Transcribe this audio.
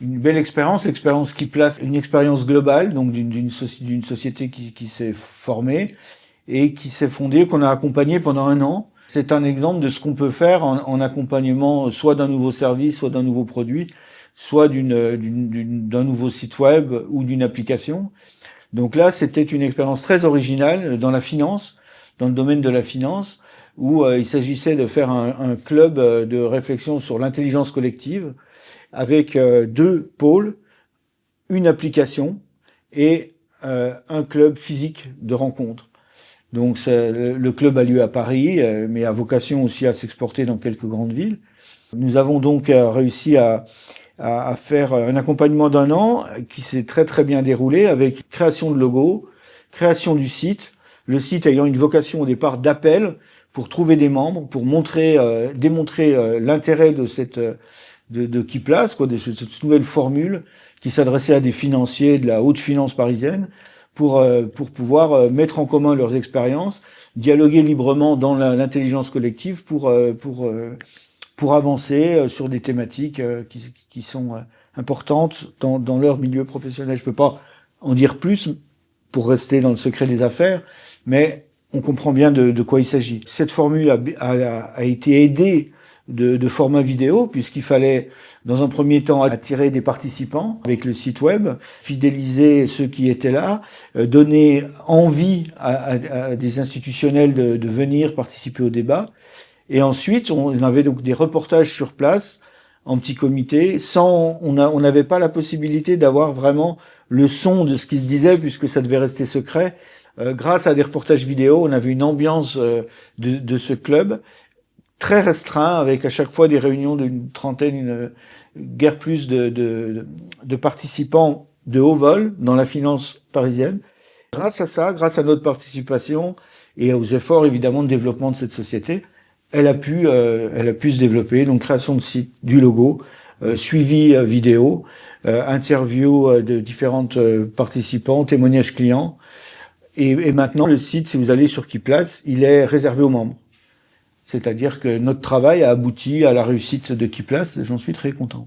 Une belle expérience qui place une expérience globale, donc d'une société qui s'est formée et qui s'est fondée, qu'on a accompagnée pendant 1 an. C'est un exemple de ce qu'on peut faire en accompagnement soit d'un nouveau service, soit d'un nouveau produit, soit d'un nouveau site web ou d'une application. Donc là, c'était une expérience très originale dans la finance, dans le domaine de la finance, où il s'agissait de faire un club de réflexion sur l'intelligence collective avec 2 pôles, une application et un club physique de rencontre. Donc le club a lieu à Paris, mais a vocation aussi à s'exporter dans quelques grandes villes. Nous avons donc réussi à faire un accompagnement d'1 an qui s'est très très bien déroulé avec création de logo, création du site, le site ayant une vocation au départ d'appel pour trouver des membres, pour démontrer l'intérêt de de Keyplace, de cette nouvelle formule qui s'adressait à des financiers de la haute finance parisienne pour pouvoir mettre en commun leurs expériences, dialoguer librement dans l'intelligence collective pour avancer sur des thématiques qui sont importantes dans leur milieu professionnel. Je peux pas en dire plus pour rester dans le secret des affaires, mais on comprend bien de quoi il s'agit. Cette formule a été aidée de format vidéo, puisqu'il fallait, dans un premier temps, attirer des participants avec le site web, fidéliser ceux qui étaient là, donner envie à des institutionnels de venir participer au débat. Et ensuite, on avait donc des reportages sur place, en petit comité, on n'avait pas la possibilité d'avoir vraiment le son de ce qui se disait, puisque ça devait rester secret. Grâce à des reportages vidéo, on avait une ambiance de ce club, très restreint, avec à chaque fois des réunions d'une trentaine, guère plus de participants de haut vol dans la finance parisienne. Grâce à ça, grâce à notre participation et aux efforts évidemment de développement de cette société, elle a pu se développer. Donc création de site, du logo, suivi vidéo, interview de différentes participants, témoignages clients. Et maintenant, le site, si vous allez sur Keyplace, il est réservé aux membres. C'est-à-dire que notre travail a abouti à la réussite de Keyplace, et j'en suis très content.